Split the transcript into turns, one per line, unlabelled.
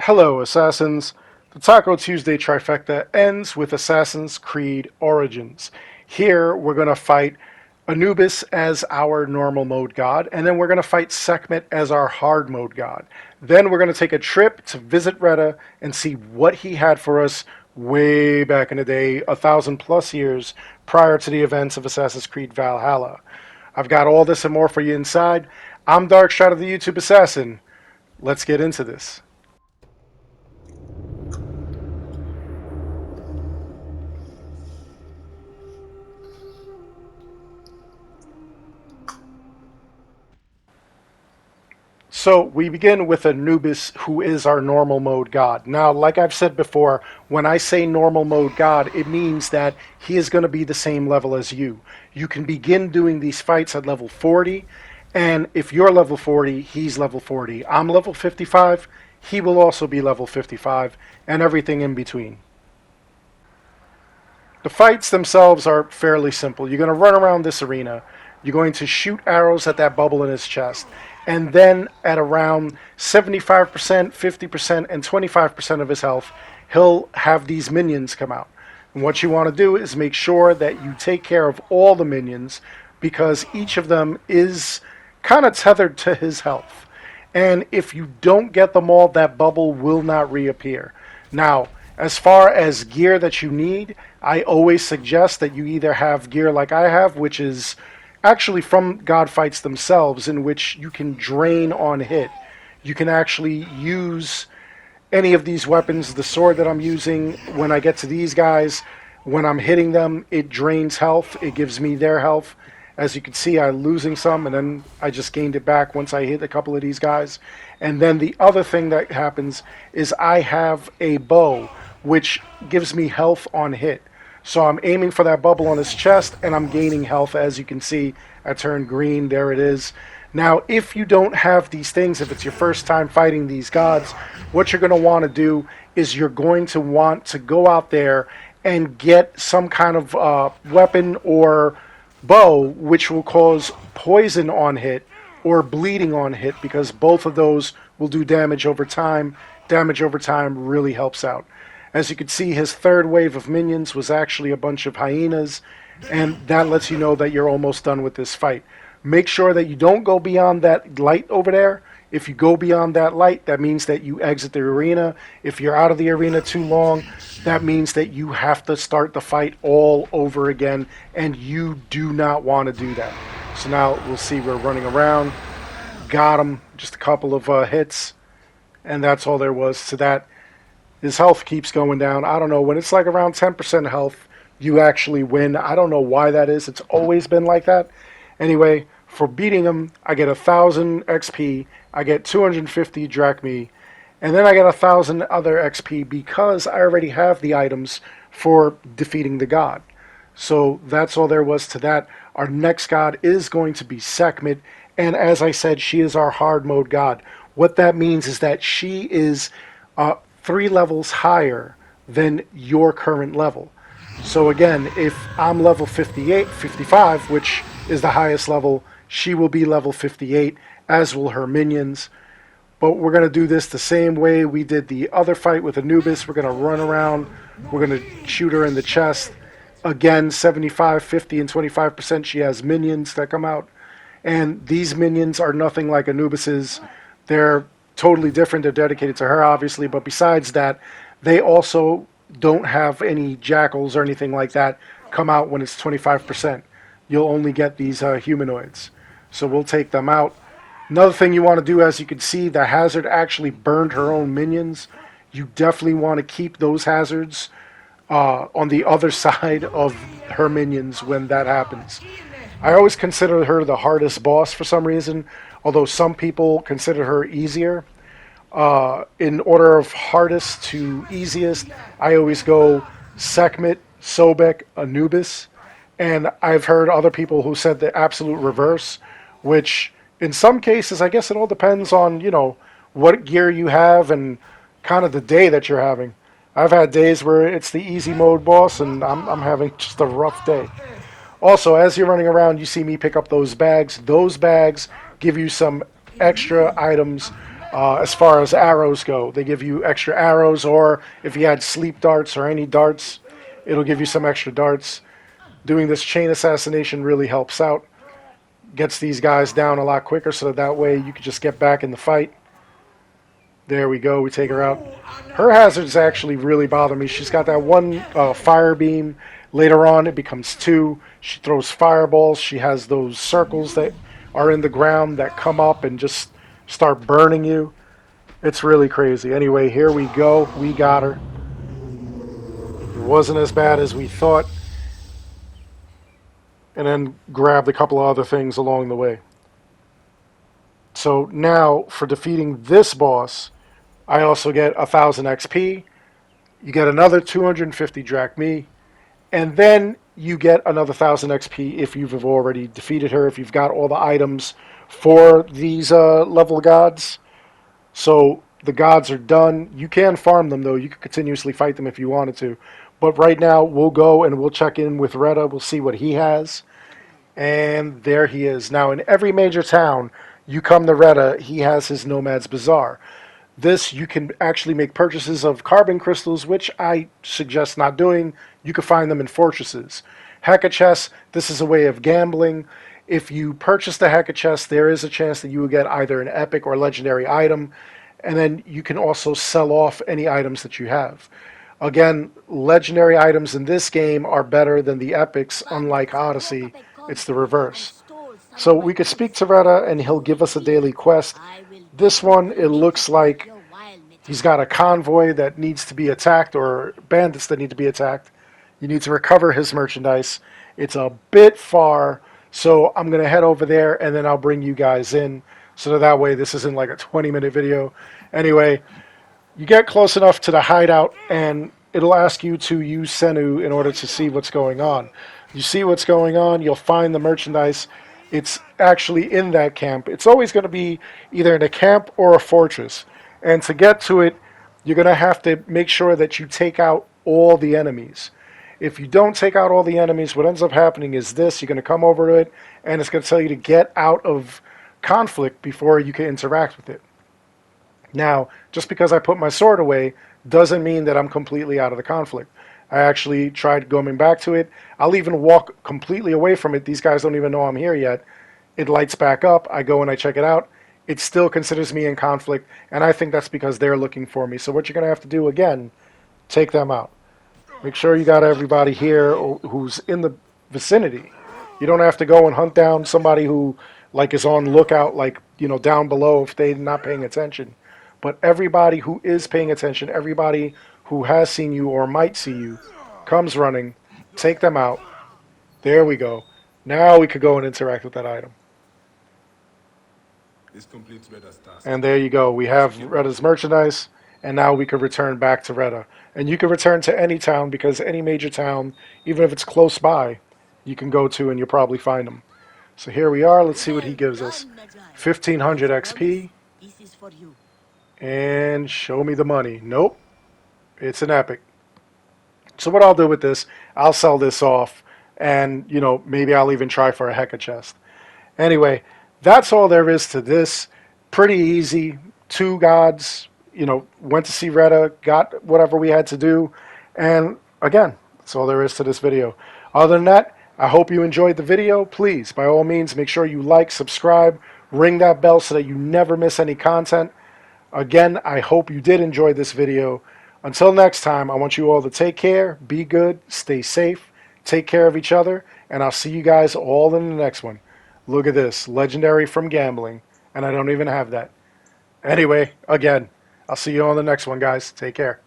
Hello, Assassins. The Taco Tuesday Trifecta ends with Assassin's Creed Origins. Here, we're going to fight Anubis as our normal mode god, and then we're going to fight Sekhmet as our hard mode god. Then we're going to take a trip to visit Reda and see what he had for us way back in the day, 1,000+ years prior to the events of Assassin's Creed Valhalla. I've got all this and more for you inside. I'm Darkshot of the YouTube Assassin. Let's get into this. So we begin with Anubis, who is our normal mode god. Now, like I've said before, when I say normal mode god, it means that he is going to be the same level as you. You can begin doing these fights at level 40, and if you're level 40, he's level 40. I'm level 55, he will also be level 55, and everything in between. The fights themselves are fairly simple. You're going to run around this arena. You're going to shoot arrows at that bubble in his chest. And then at around 75%, 50%, and 25% of his health, he'll have these minions come out. And what you want to do is make sure that you take care of all the minions because each of them is kind of tethered to his health. And if you don't get them all, that bubble will not reappear. Now, as far as gear that you need, I always suggest that you either have gear like I have, which is actually from God fights themselves, in which you can drain on hit. You can actually use any of these weapons. The sword that I'm using, when I get to these guys, when I'm hitting them, it drains health. It gives me their health. As you can see, I'm losing some, and then I just gained it back once I hit a couple of these guys. And then the other thing that happens is I have a bow, which gives me health on hit. So I'm aiming for that bubble on his chest, and I'm gaining health. As you can see, I turned green. There it is. Now, if you don't have these things, if it's your first time fighting these gods, what you're going to want to do is you're going to want to go out there and get some kind of weapon or bow, which will cause poison on hit or bleeding on hit, because both of those will do damage over time. Damage over time really helps out. As you can see, his third wave of minions was actually a bunch of hyenas, and that lets you know that you're almost done with this fight. Make sure that you don't go beyond that light over there. If you go beyond that light, that means that you exit the arena. If you're out of the arena too long, that means that you have to start the fight all over again, and you do not want to do that. So now we'll see, we're running around. Got him, just a couple of hits, and that's all there was to that. His health keeps going down. I don't know, when it's like around 10% health, you actually win. I don't know why that is. It's always been like that. Anyway, for beating him, I get 1,000 XP, I get 250 drachmae, and then I get 1,000 other XP because I already have the items for defeating the god. So that's all there was to that. Our next god is going to be Sekhmet, and as I said, she is our hard mode god. What that means is that she is 3 levels higher than your current level. So again, if I'm level 58, 55, which is the highest level, she will be level 58, as will her minions. But we're going to do this the same way we did the other fight with Anubis. We're going to run around. We're going to shoot her in the chest. Again, 75, 50, and 25% she has minions that come out. And these minions are nothing like Anubis's. They're totally different. They're dedicated to her, obviously, but besides that, they also don't have any jackals or anything like that come out when it's 25%. You'll only get these humanoids. So we'll take them out. Another thing you want to do, as you can see, the hazard actually burned her own minions. You definitely want to keep those hazards on the other side of her minions when that happens. I always consider her the hardest boss for some reason, although some people consider her easier. In order of hardest to easiest, I always go Sekhmet, Sobek, Anubis, and I've heard other people who said the absolute reverse, which in some cases, I guess it all depends on, what gear you have and kind of the day that you're having. I've had days where it's the easy mode boss, and I'm having just a rough day. Also, as you're running around, you see me pick up those bags. Those bags give you some extra items As far as arrows go, they give you extra arrows, or if you had sleep darts or any darts, it'll give you some extra darts. Doing this chain assassination really helps out. Gets these guys down a lot quicker, so that way you can just get back in the fight. There we go. We take her out. Her hazards actually really bother me. She's got that one fire beam. Later on, it becomes two. She throws fireballs. She has those circles that are in the ground that come up and just start burning you. It's really crazy. Anyway, here we go. We got her. It wasn't as bad as we thought. And then grabbed a couple of other things along the way. So now, for defeating this boss, I also get 1,000 XP. You get another 250 drachmi. And then you get another 1,000 XP if you've already defeated her, if you've got all the items for these level gods. So the gods are done. You can farm them, though. You can continuously fight them if you wanted to. But right now, we'll go and we'll check in with Reda. We'll see what he has. And there he is. Now, in every major town, you come to Reda, he has his Nomad's Bazaar. This, you can actually make purchases of carbon crystals, which I suggest not doing. You can find them in fortresses. Hack-a-chest, this is a way of gambling. If you purchase the Hack-a-chest, there is a chance that you will get either an epic or legendary item. And then you can also sell off any items that you have. Again, legendary items in this game are better than the epics, unlike Odyssey. It's the reverse. So we could speak to Reda and he'll give us a daily quest. This one, it looks like he's got a convoy that needs to be attacked, or bandits that need to be attacked. You need to recover his merchandise. It's a bit far, so I'm going to head over there and then I'll bring you guys in. So that way this isn't like a 20-minute video. Anyway, you get close enough to the hideout and it'll ask you to use Senu in order to see what's going on. You see what's going on, you'll find the merchandise. It's actually in that camp. It's always going to be either in a camp or a fortress. And to get to it, you're going to have to make sure that you take out all the enemies. If you don't take out all the enemies, what ends up happening is this. You're going to come over to it, and it's going to tell you to get out of conflict before you can interact with it. Now, just because I put my sword away doesn't mean that I'm completely out of the conflict. I actually tried going back to it. I'll even walk completely away from it. These guys don't even know I'm here yet. It lights back up. I go and I check it out. It still considers me in conflict, and I think that's because they're looking for me. So what you're going to have to do, again, take them out. Make sure you got everybody here who's in the vicinity. You don't have to go and hunt down somebody who is on lookout, down below if they're not paying attention. But everybody who is paying attention, everybody who has seen you or might see you, comes running, take them out. There we go. Now we could go and interact with that item.
This completes Reda's task.
And there you go. We have Reda's merchandise, and now we could return back to Reda. And you can return to any town, because any major town, even if it's close by, you can go to and you'll probably find them. So here we are. Let's see what he gives us. 1,500 XP.
This is for you.
And show me the money. Nope. It's an epic. So what I'll do with this, I'll sell this off, and maybe I'll even try for a Hack-a-chest. Anyway, that's all there is to this. Pretty easy. 2 gods, went to see Reda, got whatever we had to do, and again, that's all there is to this video. Other than that, I hope you enjoyed the video. Please, by all means, make sure you like, subscribe, ring that bell so that you never miss any content. Again, I hope you did enjoy this video. Until next time, I want you all to take care, be good, stay safe, take care of each other, and I'll see you guys all in the next one. Look at this, legendary from gambling, and I don't even have that. Anyway, again, I'll see you on the next one, guys. Take care.